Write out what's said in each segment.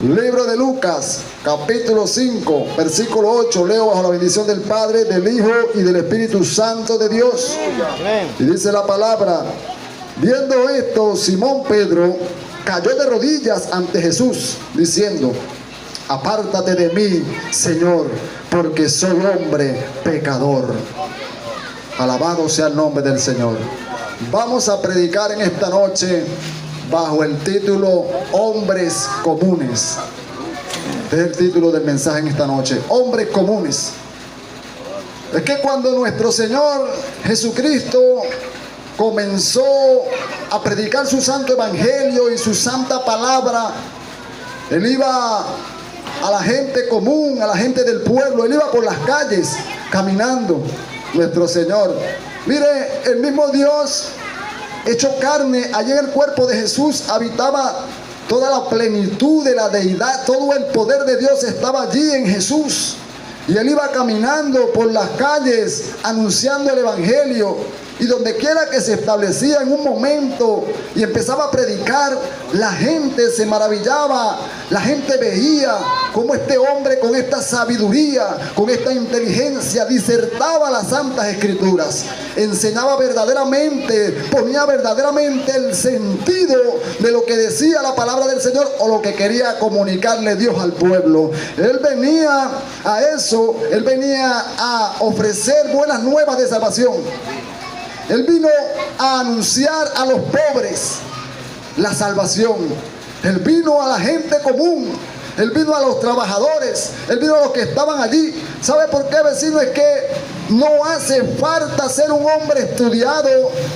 Libro de Lucas, capítulo 5, versículo 8. Leo bajo la bendición del Padre, del Hijo y del Espíritu Santo de Dios. Y dice la palabra: viendo esto, Simón Pedro cayó de rodillas ante Jesús, diciendo: apártate de mí, Señor, porque soy hombre pecador. Alabado sea el nombre del Señor. Vamos a predicar en esta noche bajo el título Hombres Comunes. Este es el título del mensaje en esta noche: Hombres Comunes. Es que cuando nuestro Señor Jesucristo comenzó a predicar su santo evangelio y su santa palabra, Él iba a la gente común, a la gente del pueblo. Él iba por las calles caminando, nuestro Señor. Mire, el mismo Dios hecho carne, allí en el cuerpo de Jesús habitaba toda la plenitud de la deidad. Todo el poder de Dios estaba allí en Jesús. Y Él iba caminando por las calles anunciando el evangelio. Y donde quiera que se establecía en un momento y empezaba a predicar, la gente se maravillaba, la gente veía cómo este hombre con esta sabiduría, con esta inteligencia, disertaba las santas escrituras, enseñaba verdaderamente, ponía verdaderamente el sentido de lo que decía la palabra del Señor o lo que quería comunicarle Dios al pueblo. Él venía a eso, Él venía a ofrecer buenas nuevas de salvación. Él vino a anunciar a los pobres la salvación. Él vino a la gente común. Él vino a los trabajadores. Él vino a los que estaban allí. ¿Sabe por qué, vecino? Es que no hace falta ser un hombre estudiado.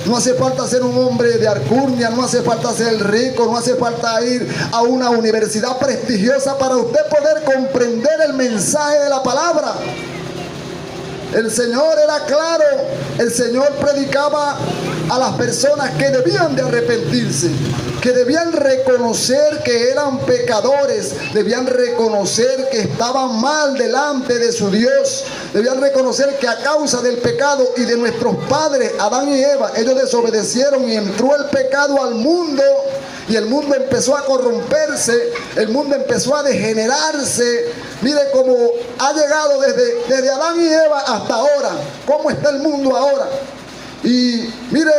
No hace falta ser un hombre de alcurnia. No hace falta ser rico. No hace falta ir a una universidad prestigiosa para usted poder comprender el mensaje de la palabra. El Señor era claro. El Señor predicaba a las personas que debían de arrepentirse, que debían reconocer que eran pecadores, debían reconocer que estaban mal delante de su Dios, debían reconocer que a causa del pecado y de nuestros padres, Adán y Eva, ellos desobedecieron y entró el pecado al mundo. Y el mundo empezó a corromperse, el mundo empezó a degenerarse. Mire cómo ha llegado desde Adán y Eva hasta ahora. ¿Cómo está el mundo ahora? Y mire,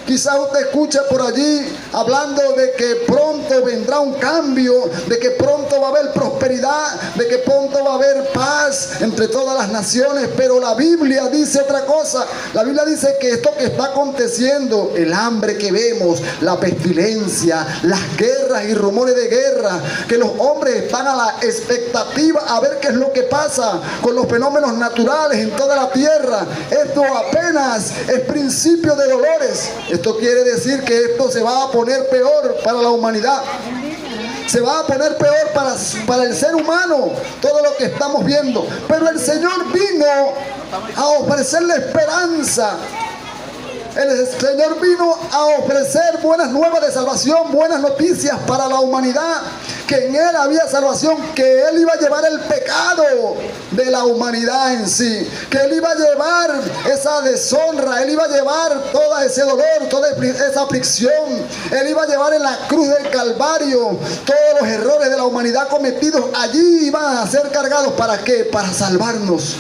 quizás usted escuche por allí hablando de que pronto vendrá un cambio, de que pronto va a haber prosperidad, de que pronto va a haber paz entre todas las naciones, pero la Biblia dice otra cosa. La Biblia dice que esto que está aconteciendo, el hambre que vemos, la pestilencia, las guerras y rumores de guerra, que los hombres están a la expectativa a ver qué es lo que pasa con los fenómenos naturales en toda la tierra. Esto apenas es principio de dolores. Esto quiere decir que esto se va a poner peor para la humanidad. Se va a poner peor para el ser humano, todo lo que estamos viendo. Pero el Señor vino a ofrecerle esperanza. El Señor vino a ofrecer buenas nuevas de salvación, buenas noticias para la humanidad, que en Él había salvación, que Él iba a llevar el pecado de la humanidad en sí, que Él iba a llevar esa deshonra, Él iba a llevar todo ese dolor, toda esa aflicción. Él iba a llevar en la cruz del Calvario todos los errores de la humanidad cometidos. Allí iban a ser cargados. ¿Para qué? Para salvarnos.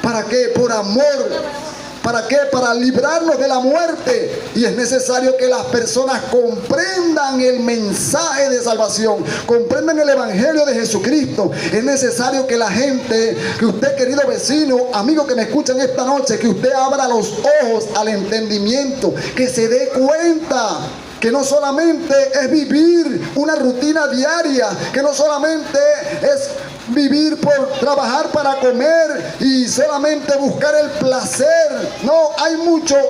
¿Para qué? Por amor. ¿Para qué? Para librarnos de la muerte. Y es necesario que las personas comprendan el mensaje de salvación, comprendan el evangelio de Jesucristo. Es necesario que la gente, que usted, querido vecino, amigo que me escuchan esta noche, que usted abra los ojos al entendimiento, que se dé cuenta que no solamente es vivir una rutina diaria, que no solamente es vivir por trabajar para comer y solamente buscar el placer. No, hay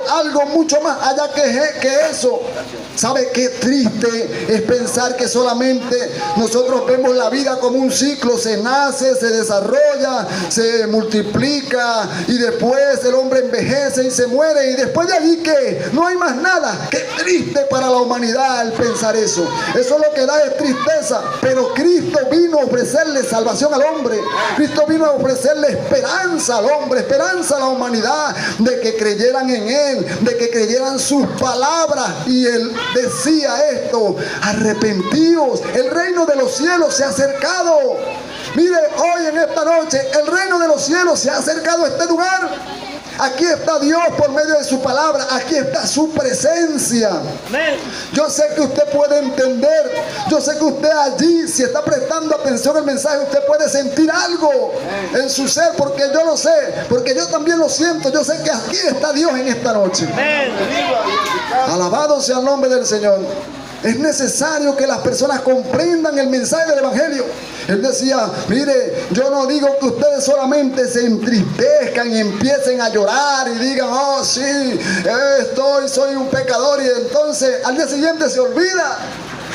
algo mucho más allá que eso. ¿Sabe qué triste es pensar que solamente nosotros vemos la vida como un ciclo? Se nace, se desarrolla, se multiplica y después el hombre envejece y se muere, y después de allí ¿qué? No hay más nada. Qué triste para la humanidad el pensar eso. Eso lo que da es tristeza. Pero Cristo vino vino a ofrecerle salvación al hombre. Cristo vino a ofrecerle esperanza al hombre, esperanza a la humanidad, de que creyeran en Él, de que creyeran sus palabras. Y Él decía esto: arrepentíos, el reino de los cielos se ha acercado. Mire, hoy en esta noche el reino de los cielos se ha acercado a este lugar. Aquí está Dios por medio de su palabra. Aquí está su presencia. Yo sé que usted puede entender. Yo sé que usted allí, si está prestando atención al mensaje, usted puede sentir algo en su ser, porque yo lo sé, porque yo también lo siento. Yo sé que aquí está Dios en esta noche. Alabado sea el nombre del Señor. Es necesario que las personas comprendan el mensaje del Evangelio. Él decía: mire, yo no digo que ustedes solamente se entristezcan y empiecen a llorar y digan: oh sí, soy un pecador, y entonces al día siguiente se olvida.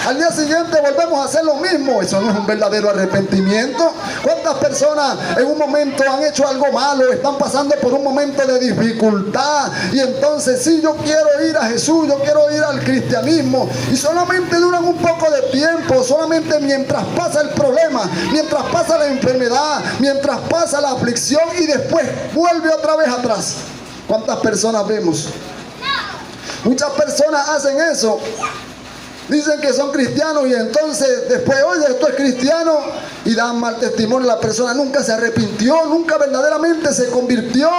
Al día siguiente volvemos a hacer lo mismo. Eso no es un verdadero arrepentimiento. ¿Cuántas personas en un momento han hecho algo malo, están pasando por un momento de dificultad, y entonces sí, yo quiero ir a Jesús, yo quiero ir al cristianismo, y solamente duran un poco de tiempo, solamente mientras pasa el problema, mientras pasa la enfermedad, mientras pasa la aflicción, y después vuelve otra vez atrás? ¿Cuántas personas vemos? Muchas personas hacen eso. Dicen que son cristianos y entonces después, oye, esto es cristiano, y dan mal testimonio. La persona nunca se arrepintió, nunca verdaderamente se convirtió,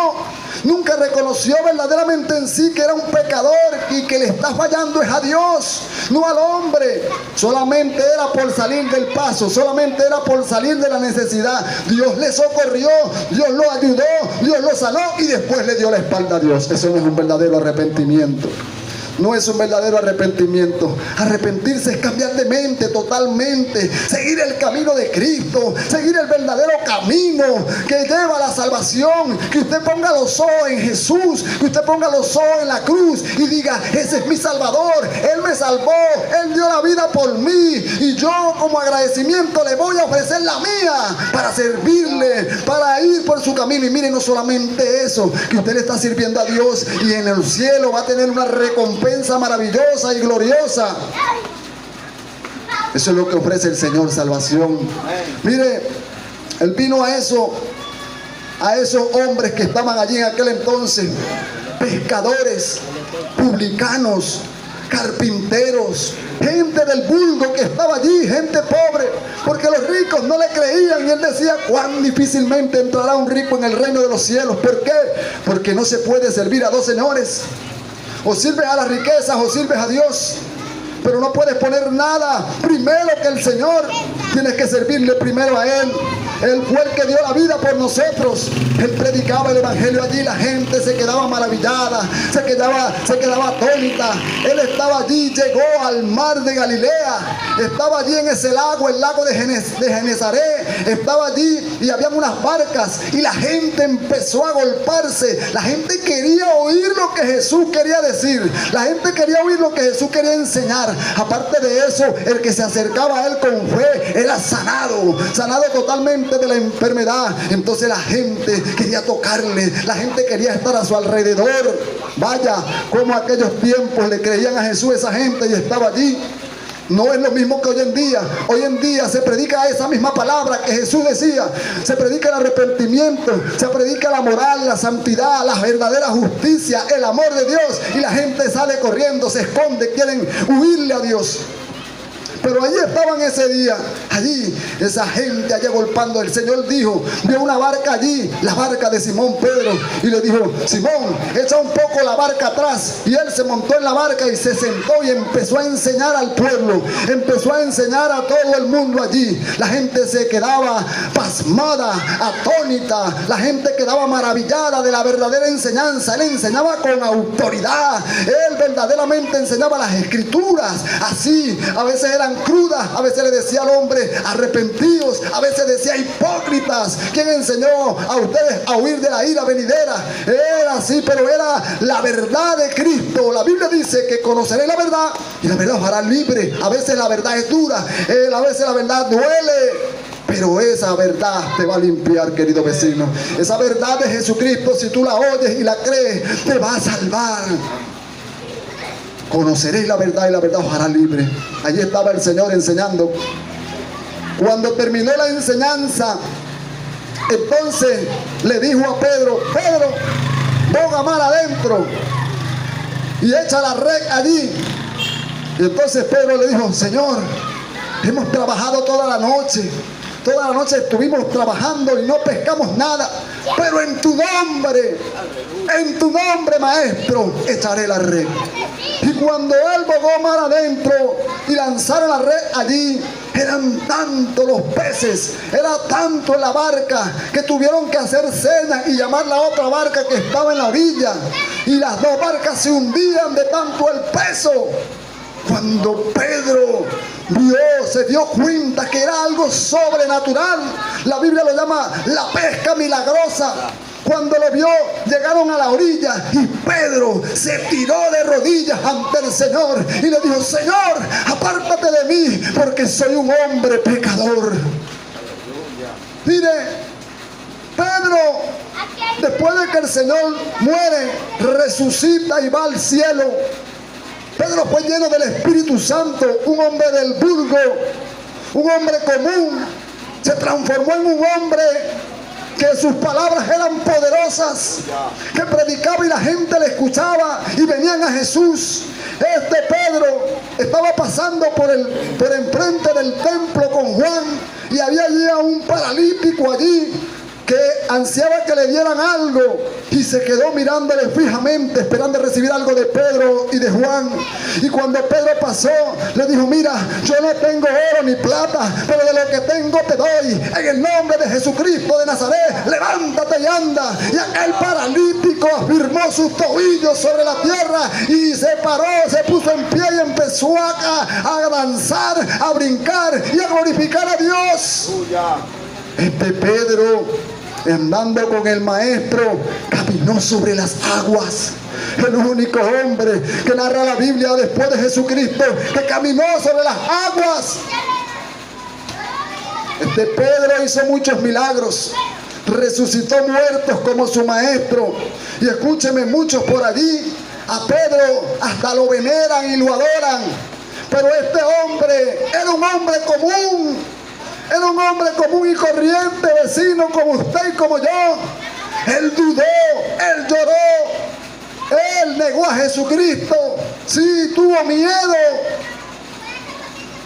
nunca reconoció verdaderamente en sí que era un pecador y que le está fallando es a Dios, no al hombre. Solamente era por salir del paso, solamente era por salir de la necesidad. Dios le socorrió, Dios lo ayudó, Dios lo sanó, y después le dio la espalda a Dios. Eso no es un verdadero arrepentimiento. No es un verdadero arrepentimiento. Arrepentirse es cambiar de mente totalmente, seguir el camino de Cristo, seguir el verdadero camino que lleva a la salvación. Que usted ponga los ojos en Jesús, que usted ponga los ojos en la cruz y diga: ese es mi Salvador, Él me salvó, Él dio la vida por mí, y yo como agradecimiento le voy a ofrecer la mía para servirle, para ir por su camino. Y mire, no solamente eso, que usted le está sirviendo a Dios, y en el cielo va a tener una recompensa maravillosa y gloriosa. Eso es lo que ofrece el Señor, salvación. Mire, Él vino a esos hombres que estaban allí en aquel entonces, pescadores, publicanos, carpinteros, gente del vulgo que estaba allí, gente pobre, porque los ricos no le creían, y Él decía: cuán difícilmente entrará un rico en el reino de los cielos. ¿Por qué? Porque no se puede servir a dos señores. O sirves a las riquezas o sirves a Dios, pero no puedes poner nada primero que el Señor. Tienes que servirle primero a Él. Él fue el que dio la vida por nosotros. Él predicaba el Evangelio allí, la gente se quedaba maravillada, se quedaba atónita. Él estaba allí, llegó al mar de Galilea, estaba allí en ese lago, el lago de Genesaret, estaba allí y habían unas barcas, y la gente empezó a agolparse. La gente quería oír lo que Jesús quería decir, la gente quería oír lo que Jesús quería enseñar. Aparte de eso, el que se acercaba a Él con fe era sanado totalmente de la enfermedad. Entonces la gente quería tocarle, la gente quería estar a su alrededor. Vaya, como aquellos tiempos le creían a Jesús esa gente y estaba allí. No es lo mismo que hoy en día. Hoy en día se predica esa misma palabra que Jesús decía. Se predica el arrepentimiento, se predica la moral, la santidad, la verdadera justicia, el amor de Dios, y la gente sale corriendo, se esconde, quieren huirle a Dios. Pero allí estaban ese día, allí, esa gente allá golpeando. El Señor dijo, vio una barca allí, la barca de Simón Pedro, y le dijo: Simón, echa un poco la barca atrás. Y él se montó en la barca y se sentó y empezó a enseñar al pueblo, empezó a enseñar a todo el mundo allí. La gente se quedaba pasmada, atónita, la gente quedaba maravillada de la verdadera enseñanza. Él enseñaba con autoridad, él verdaderamente enseñaba las escrituras. Así, a veces eran crudas, a veces le decía al hombre: arrepentíos, a veces decía: hipócritas. ¿Quién enseñó a ustedes a huir de la ira venidera? Era así, pero era la verdad de Cristo. La Biblia dice que conoceréis la verdad y la verdad os hará libre. A veces la verdad es dura, a veces la verdad duele, pero esa verdad te va a limpiar, querido vecino. Esa verdad de Jesucristo, si tú la oyes y la crees, te va a salvar. Conoceréis la verdad y la verdad os hará libre. Allí estaba el Señor enseñando. Cuando terminó la enseñanza, entonces le dijo a Pedro: Pedro, boga mar adentro y echa la red allí. Y entonces Pedro le dijo: Señor, hemos trabajado toda la noche estuvimos trabajando y no pescamos nada, pero en tu nombre, maestro, echaré la red. Y cuando él bogó mar adentro y lanzaron la red allí, eran tantos los peces, era tanto en la barca, que tuvieron que hacer señas y llamar la otra barca que estaba en la orilla, y las dos barcas se hundían de tanto el peso. Cuando Pedro se dio cuenta que era algo sobrenatural, la Biblia lo llama la pesca milagrosa. Cuando lo vio, llegaron a la orilla y Pedro se tiró de rodillas ante el Señor y le dijo: Señor, apártate de mí, porque soy un hombre pecador. Mire, Pedro, después de que el Señor muere, resucita y va al cielo. Pedro fue lleno del Espíritu Santo, un hombre del vulgo, un hombre común. Se transformó en un hombre que sus palabras eran poderosas, que predicaba y la gente le escuchaba y venían a Jesús. Este Pedro estaba pasando por enfrente del templo con Juan, y había allí a un paralítico allí que ansiaba que le dieran algo, y se quedó mirándole fijamente, esperando recibir algo de Pedro y de Juan. Y cuando Pedro pasó, le dijo: mira, yo no tengo oro ni plata, pero de lo que tengo te doy. En el nombre de Jesucristo de Nazaret, levántate y anda. Y aquel paralítico afirmó sus tobillos sobre la tierra y se paró, se puso en pie y empezó a danzar, a brincar y a glorificar a Dios. Este Pedro, andando con el maestro, caminó sobre las aguas. El único hombre que narra la Biblia después de Jesucristo que caminó sobre las aguas. Este Pedro hizo muchos milagros, resucitó muertos como su maestro. Y escúcheme, muchos por allí a Pedro hasta lo veneran y lo adoran. Pero este hombre era un hombre común. Era un hombre común y corriente, vecino como usted y como yo. Él dudó, él lloró, él negó a Jesucristo. Sí, tuvo miedo.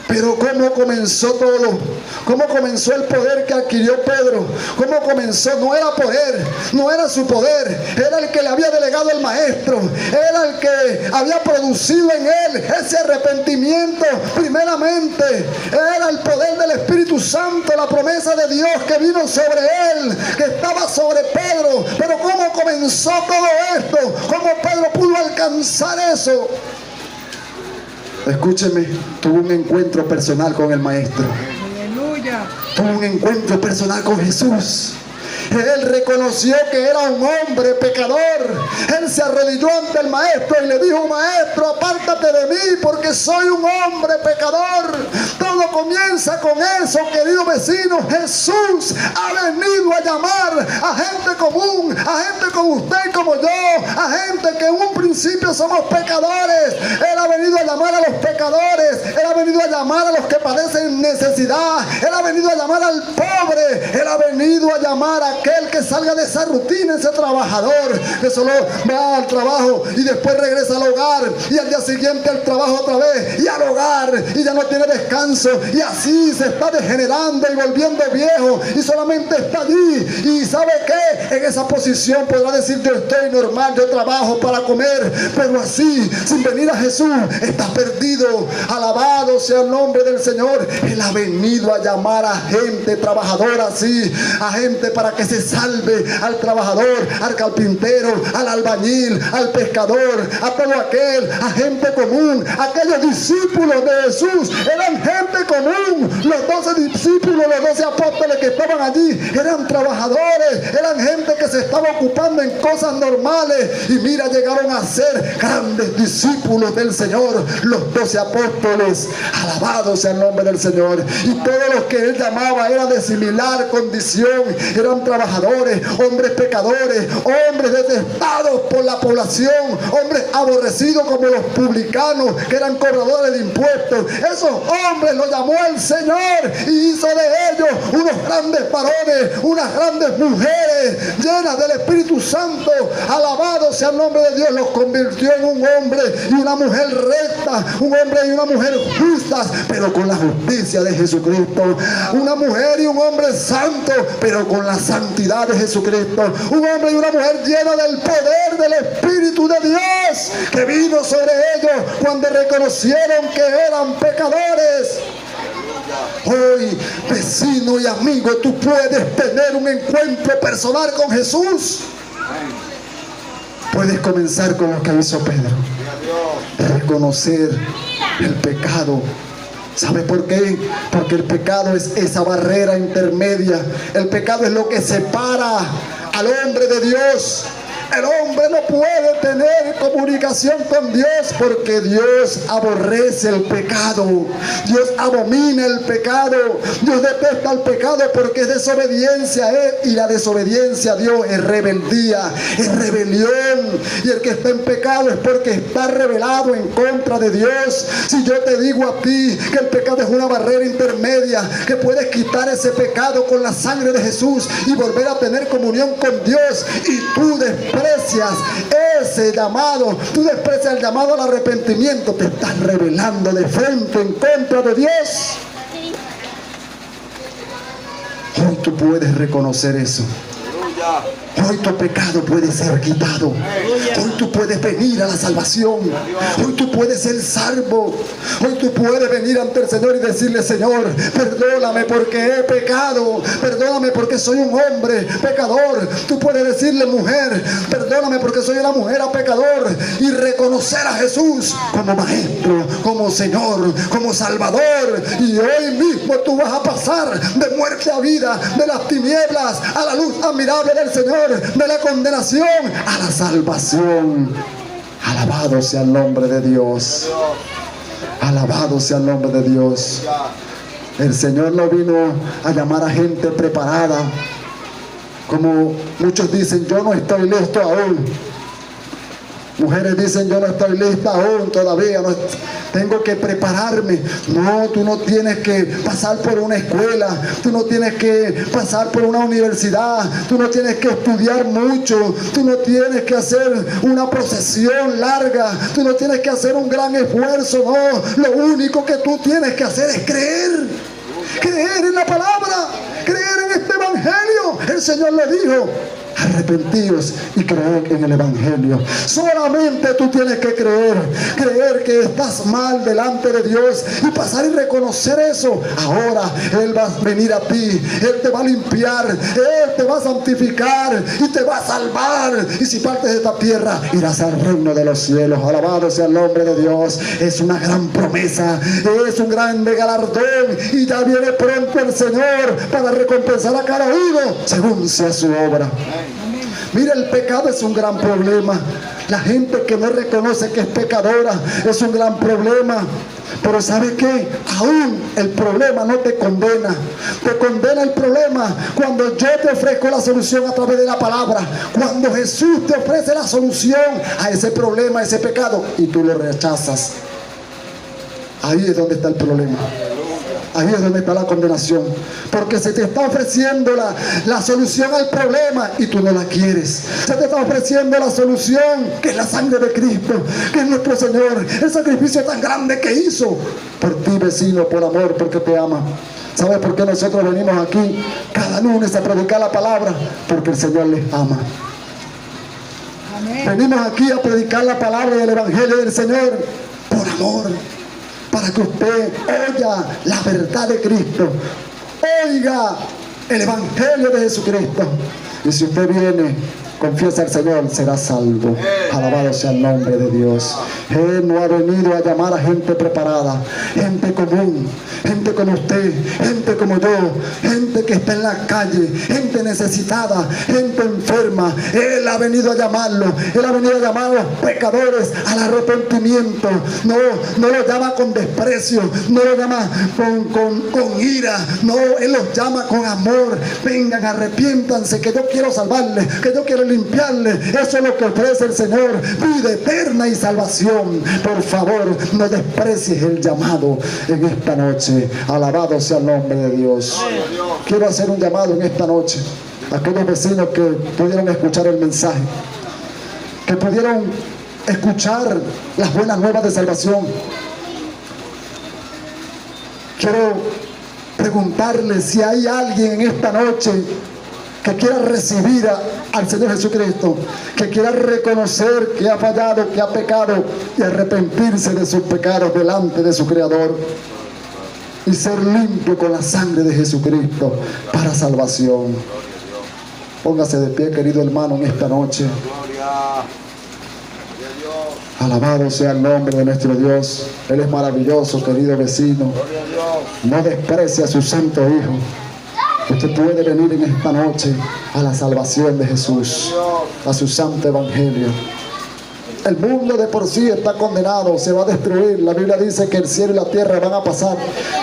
Pero ¿cómo comenzó todo? ¿Cómo comenzó el poder que adquirió Pedro? ¿Cómo comenzó? No era poder, no era su poder. Era el que le había delegado el maestro. Era el que había producido en él ese arrepentimiento. Primeramente, era el poder del Espíritu Santo, la promesa de Dios que vino sobre él, que estaba sobre Pedro. Pero ¿cómo comenzó todo esto? ¿Cómo Pedro pudo alcanzar eso? Escúcheme, tuvo un encuentro personal con el Maestro. Aleluya. Tuvo un encuentro personal con Jesús. Él reconoció que era un hombre pecador. Él se arrodilló ante el Maestro y le dijo: Maestro, apártate de mí, porque soy un hombre pecador. Todo comienza con eso, querido vecino. Jesús ha venido a llamar a gente común, a gente como usted y como yo, a gente que en un principio somos pecadores. Él ha venido a llamar a los pecadores. Él ha venido a llamar a los que padecen necesidad. Él ha venido a llamar al pobre. Él ha venido a llamar a aquel que salga de esa rutina, ese trabajador que solo va al trabajo y después regresa al hogar, y al día siguiente al trabajo otra vez y al hogar, y ya no tiene descanso, y así se está degenerando y volviendo viejo, y solamente está allí. Y ¿sabe qué? En esa posición podrá decir: yo estoy normal, yo trabajo para comer, pero así, sin venir a Jesús, está perdido. Alabado sea el nombre del Señor. Él ha venido a llamar a gente trabajadora así, a gente para que se salve, al trabajador, al carpintero, al albañil, al pescador, a todo aquel, a gente común. Aquellos discípulos de Jesús eran gente común. Los 12 discípulos, los 12 apóstoles que estaban allí eran trabajadores, eran gente que que se estaba ocupando en cosas normales. Y mira, llegaron a ser grandes discípulos del Señor, los 12 apóstoles. Alabado sea el nombre del Señor. Y todos los que él llamaba eran de similar condición, eran trabajadores, hombres pecadores, hombres detestados por la población, hombres aborrecidos como los publicanos, que eran cobradores de impuestos. Esos hombres los llamó el Señor y hizo de ellos unos grandes varones, unas grandes mujeres llenas del Espíritu Santo. Alabado sea el nombre de Dios. Los convirtió en un hombre y una mujer recta, un hombre y una mujer justas, pero con la justicia de Jesucristo. Una mujer y un hombre santo, pero con la santidad de Jesucristo. Un hombre y una mujer llena del poder del Espíritu de Dios, que vino sobre ellos cuando reconocieron que eran pecadores. Hoy, vecino y amigo, tú puedes tener un encuentro personal con Jesús. Puedes comenzar con lo que hizo Pedro: reconocer el pecado. ¿Sabe por qué? Porque el pecado es esa barrera intermedia. El pecado es lo que separa al hombre de Dios. El hombre no puede tener comunicación con Dios porque Dios aborrece el pecado. Dios abomina el pecado. Dios detesta el pecado porque es desobediencia a Él. Y la desobediencia a Dios es rebeldía, es rebelión. Y el que está en pecado es porque está rebelado en contra de Dios. Si yo te digo a ti que el pecado es una barrera intermedia, que puedes quitar ese pecado con la sangre de Jesús y volver a tener comunión con Dios, y tú desprecias ese llamado, tú desprecias el llamado al arrepentimiento, te estás rebelando de frente en contra de Dios. Hoy tú puedes reconocer eso. Hoy tu pecado puede ser quitado. Hoy tú puedes venir a la salvación. Hoy tú puedes ser salvo. Hoy tú puedes venir ante el Señor y decirle: Señor, perdóname porque he pecado. Perdóname porque soy un hombre pecador. Tú puedes decirle: mujer, perdóname porque soy una mujer pecador. Y reconocer a Jesús como maestro, como Señor, como Salvador. Y hoy mismo tú vas a pasar de muerte a vida, de las tinieblas a la luz admirable del Señor, de la condenación a la salvación. Alabado sea el nombre de Dios. Alabado sea el nombre de Dios. El Señor no vino a llamar a gente preparada. Como muchos dicen: yo no estoy listo aún. Mujeres dicen: yo no estoy lista aún todavía, no, tengo que prepararme. No, tú no tienes que pasar por una escuela, tú no tienes que pasar por una universidad, tú no tienes que estudiar mucho, tú no tienes que hacer una procesión larga, tú no tienes que hacer un gran esfuerzo. No, lo único que tú tienes que hacer es creer. Creer en la palabra, creer en este evangelio. El Señor le dijo: arrepentíos y creed en el evangelio. Solamente tú tienes que creer que estás mal delante de Dios y pasar y reconocer eso. Ahora Él va a venir a ti, Él te va a limpiar, Él te va a santificar y te va a salvar. Y si partes de esta tierra, irás al reino de los cielos. Alabado sea el nombre de Dios. Es una gran promesa, es un grande galardón, y ya viene pronto el Señor para recompensar a cada uno según sea su obra. Mira, el pecado es un gran problema. La gente que no reconoce que es pecadora es un gran problema. Pero ¿sabe qué? Aún el problema no te condena. Te condena el problema cuando yo te ofrezco la solución a través de la palabra. Cuando Jesús te ofrece la solución a ese problema, a ese pecado, y tú lo rechazas. Ahí es donde está el problema. Ahí es donde está la condenación. Porque se te está ofreciendo la solución al problema y tú no la quieres. Se te está ofreciendo la solución, que es la sangre de Cristo, que es nuestro Señor. El sacrificio tan grande que hizo por ti, vecino, por amor, porque te ama. ¿Sabes por qué nosotros venimos aquí cada lunes a predicar la palabra? Porque el Señor les ama. Amén. Venimos aquí a predicar la palabra del evangelio del Señor por amor. Para que usted oiga la verdad de Cristo, oiga el evangelio de Jesucristo. Y si usted viene Confiesa al Señor, serás salvo. Alabado sea el nombre de Dios. Él no ha venido a llamar a gente preparada, gente común, gente como usted, gente como yo, gente que está en la calle, gente necesitada, gente enferma. Él ha venido a llamarlo. Él ha venido a llamar a los pecadores al arrepentimiento. No los llama con desprecio, no los llama con ira. No, Él los llama con amor. Vengan, arrepiéntanse, que yo quiero salvarles, que yo quiero limpiarles. Eso es lo que ofrece el Señor, vida eterna y salvación. Por favor, no desprecies el llamado en esta noche. Alabado sea el nombre de Dios. Quiero hacer un llamado en esta noche a aquellos vecinos que pudieron escuchar el mensaje, que pudieron escuchar las buenas nuevas de salvación. Quiero preguntarle si hay alguien en esta noche que quiera recibir al Señor Jesucristo, que quiera reconocer que ha fallado, que ha pecado y arrepentirse de sus pecados delante de su Creador y ser limpio con la sangre de Jesucristo para salvación. Póngase de pie, querido hermano, en esta noche. Alabado sea el nombre de nuestro Dios. Él es maravilloso, querido vecino. No desprecie a su santo Hijo. Usted puede venir en esta noche a la salvación de Jesús, a su santo evangelio. El mundo de por sí está condenado, se va a destruir. La Biblia dice que el cielo y la tierra van a pasar,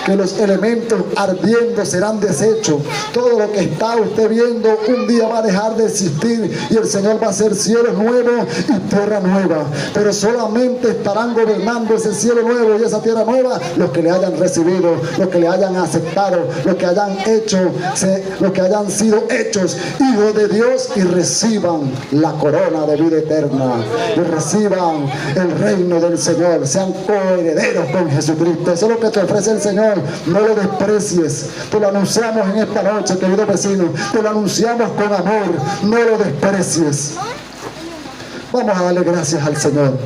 que los elementos ardiendo serán deshechos. Todo lo que está usted viendo un día va a dejar de existir y el Señor va a hacer cielo nuevo y tierra nueva. Pero solamente estarán gobernando ese cielo nuevo y esa tierra nueva los que le hayan recibido, los que le hayan aceptado, los que hayan hecho, los que hayan sido hechos hijos de Dios y reciban la corona de vida eterna. Y reciban el reino del Señor, sean coherederos con Jesucristo. Eso es lo que te ofrece el Señor. No lo desprecies. Te lo anunciamos en esta noche, querido vecino. Te lo anunciamos con amor. No lo desprecies. Vamos a darle gracias al Señor.